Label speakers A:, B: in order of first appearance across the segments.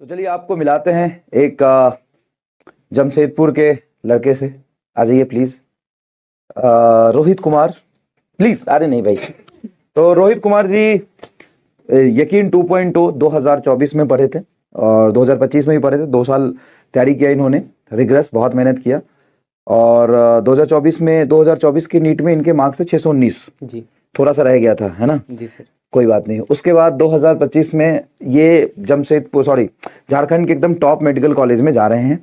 A: तो चलिए आपको मिलाते हैं एक जमशेदपुर के लड़के से। आ जाइए प्लीज। रोहित कुमार प्लीज। अरे नहीं भाई। तो रोहित कुमार जी यकीन 2.0 2024 में पढ़े थे और 2025 में भी पढ़े थे। 2 साल तैयारी किया इन्होंने, रिग्रेस बहुत मेहनत किया और 2024 की नीट में इनके मार्क्स थे 619 जी। थोड़ा सा रह गया था, है ना
B: जी सर।
A: कोई बात नहीं। उसके बाद 2025 में ये झारखंड के एकदम टॉप मेडिकल कॉलेज में जा रहे हैं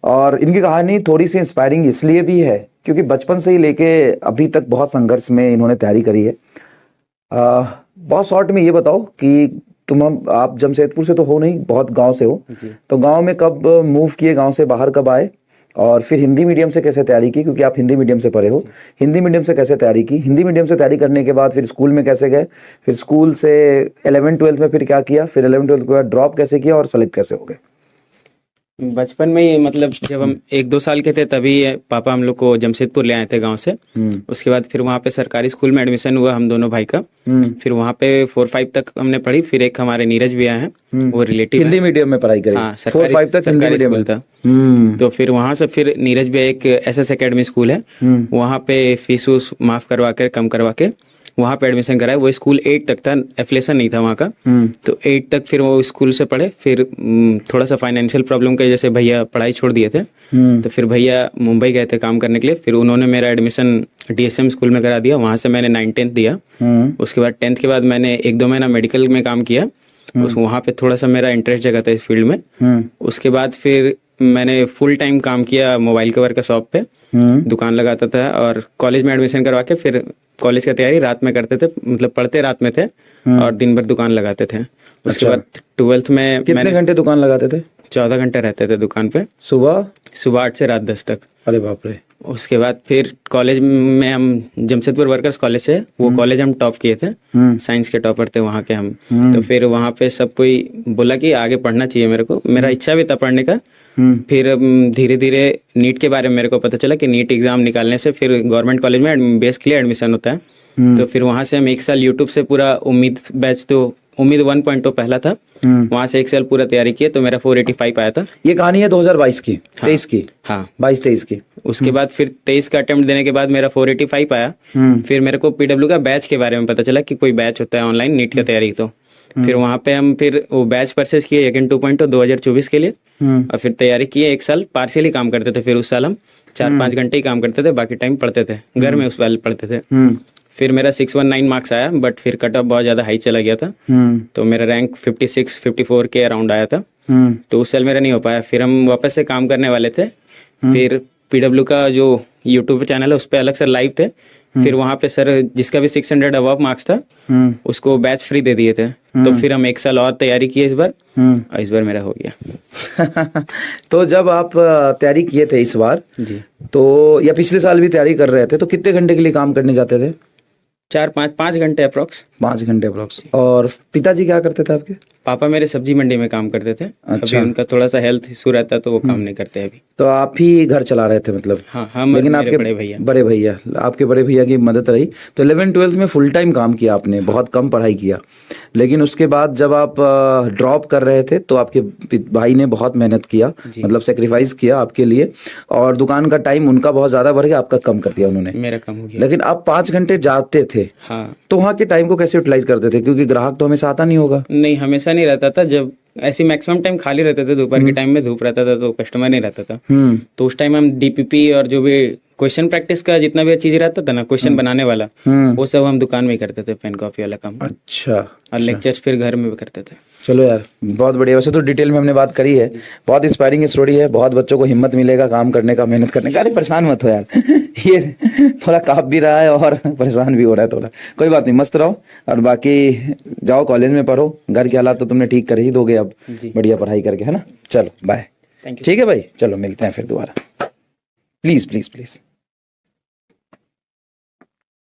A: और इनकी कहानी थोड़ी सी इंस्पायरिंग इसलिए भी है क्योंकि बचपन से ही लेके अभी तक बहुत संघर्ष में इन्होंने तैयारी करी है। बहुत शॉर्ट में ये बताओ कि आप जमशेदपुर से तो हो नहीं, बहुत गांव से हो, तो गांव में कब मूव किए, गांव से बाहर कब आए और फिर हिंदी मीडियम से कैसे तैयारी की, क्योंकि आप हिंदी मीडियम से पढ़े हो, हिंदी मीडियम से कैसे तैयारी की, हिंदी मीडियम से तैयारी करने के बाद फिर स्कूल में कैसे गए, फिर स्कूल से 11th-12th में फिर क्या किया, फिर 11th-12th के बाद ड्रॉप कैसे किया और सेलेक्ट कैसे हो गए?
B: बचपन में ही मतलब जब हम 1-2 साल के थे तभी पापा हम लोग को जमशेदपुर ले आए थे गांव से। उसके बाद फिर वहाँ पे सरकारी स्कूल में एडमिशन हुआ हम दोनों भाई का। फिर वहाँ पे 4-5 तक हमने पढ़ी। फिर एक हमारे नीरज भी आए हैं, वो रिलेटिव
A: हिंदी मीडियम में पढ़ाई करी?
B: हाँ, सरकारी स्कूल था। तो फिर वहाँ से फिर नीरज भी एक SS अकेडमी स्कूल है, वहाँ पे फीस माफ करवा कर, कम करवा के वहाँ पे एडमिशन कराया। वो स्कूल 8 तक था, एफिलिएशन नहीं था वहाँ का। तो 8 तक फिर वो स्कूल से पढ़े। फिर थोड़ा सा फाइनेंशियल प्रॉब्लम के जैसे भैया पढ़ाई छोड़ दिए थे, तो फिर भैया मुंबई गए थे काम करने के लिए। फिर उन्होंने मेरा एडमिशन DSM स्कूल में करा दिया। वहाँ से मैंने 9th-10th दिया। उसके बाद 10th के बाद मैंने 1-2 महीना मेडिकल में काम किया। वहाँ पे थोड़ा सा मेरा इंटरेस्ट जगा था इस फील्ड में। उसके बाद फिर मैंने फुल टाइम काम किया मोबाइल कवर का शॉप पे, दुकान लगाता था और कॉलेज में एडमिशन करवा के फिर कॉलेज की तैयारी रात में करते थे, मतलब पढ़ते रात में थे और दिन भर दुकान लगाते थे। उसके बाद 12th में
A: कितने घंटे दुकान लगाते थे?
B: 14 घंटे रहते थे दुकान पे, सुबह 8 से रात 10 तक।
A: अरे बाप रे।
B: उसके बाद फिर कॉलेज में हम जमशेदपुर वर्कर्स कॉलेज है, वो कॉलेज हम टॉप किए थे, साइंस के टॉपर थे वहाँ के हम। तो फिर वहाँ पे सब कोई बोला कि आगे पढ़ना चाहिए मेरे को, मेरा इच्छा भी था पढ़ने का। फिर धीरे धीरे नीट के बारे में मेरे को पता चला कि नीट एग्जाम निकालने से फिर गवर्नमेंट कॉलेज में बेस के लिए एडमिशन होता है। तो फिर वहाँ से हम 1 साल यूट्यूब से पूरा उम्मीद बैच, तो उम्मीद 1.0 पहला था, वहाँ से 1 साल पूरा तैयारी किया तो मेरा 485 आया था।
A: ये कहानी है 2022 की, 23 की?
B: हाँ,
A: 22-23 की।
B: उसके बाद फिर 23 का अटेम्प्ट देने के बाद मेरा 485 आया। फिर मेरे को PW का बैच के बारे में पता चला कि कोई बैच होता है ऑनलाइन नीट की तैयारी। तो फिर वहाँ पे हम फिर वो बैच परचेज किए यकीन 2.0 2024 के लिए और फिर तैयारी किए। 1 साल पार्शियली काम करते थे। फिर उस साल हम 4-5 घंटे ही काम करते थे, बाकी टाइम पढ़ते थे घर में, उस वाले पढ़ते थे। फिर मेरा 619 मार्क्स आया, बट फिर कट ऑफ बहुत ज़्यादा हाई चला गया था, तो मेरा रैंक 56-54 के अराउंड आया था। तो उस साल मेरा नहीं हो पाया। फिर हम वापस से काम करने वाले थे। फिर PW का जो यूट्यूब चैनल है उस पर अलग से लाइव थे। फिर वहाँ पे सर जिसका भी 600 अबव मार्क्स था उसको बैच फ्री दे दिए थे। तो फिर हम 1 साल और तैयारी किए इस बार, और इस बार मेरा हो गया।
A: तो जब आप तैयारी किए थे इस बार
B: जी,
A: तो या पिछले साल भी तैयारी कर रहे थे, तो कितने घंटे के लिए काम करने जाते थे?
B: 4-5 घंटे अप्रोक्स।
A: 5 घंटे अप्रोक्स। और पिताजी क्या करते थे आपके?
B: पापा मेरे सब्जी मंडी में काम करते थे।
A: अच्छा।
B: अभी उनका थोड़ा सा हेल्थ इशू रहता तो वो काम नहीं करते अभी।
A: तो आप ही घर चला रहे थे मतलब?
B: हाँ, हम
A: लेकिन
B: मेरे
A: आपके बड़े भैया आपके बड़े भैया की मदद रही। तो 11th-12th में फुल टाइम काम किया आपने, बहुत कम पढ़ाई किया। लेकिन उसके बाद जब आप ड्रॉप कर रहे थे तो आपके भाई ने बहुत मेहनत किया, मतलब सेक्रीफाइस किया आपके लिए, और दुकान का टाइम उनका बहुत ज्यादा बढ़ गया, आपका कम कर दिया उन्होंने।
B: मेरा कम हो गया।
A: लेकिन आप 5 घंटे जाते थे।
B: हाँ।
A: तो वहाँ के टाइम को कैसे यूटिलाइज करते थे, क्योंकि ग्राहक तो हमेशा आता नहीं होगा?
B: नहीं, हमेशा नहीं रहता था। जब ऐसी मैक्सिमम टाइम खाली रहते थे, दोपहर के टाइम में धूप रहता था तो कस्टमर नहीं रहता था। तो उस टाइम हम DPP और जो भी क्वेश्चन प्रैक्टिस का जितना भी चीज रहता था ना, क्वेश्चन बनाने वाला, वो सब हम दुकान में ही करते थे, पेन कॉपी वाला काम।
A: अच्छा।
B: और लेक्चर्स फिर घर में भी करते थे।
A: चलो यार, बहुत बढ़िया। वैसे तो डिटेल में हमने बात करी है, बहुत इंस्पायरिंग स्टोरी है, बहुत बच्चों को हिम्मत मिलेगा काम करने का, मेहनत करने का। अरे परेशान मत हो यार ये थोड़ा काँप भी रहा है और परेशान भी हो रहा है थोड़ा। कोई बात नहीं, मस्त रहो और बाकी जाओ कॉलेज में पढ़ो। घर के हालात तो तुमने ठीक कर ही दोगे अब, बढ़िया पढ़ाई करके, है ना? चलो बाय। ठीक है भाई, चलो मिलते हैं फिर दोबारा। Please please please.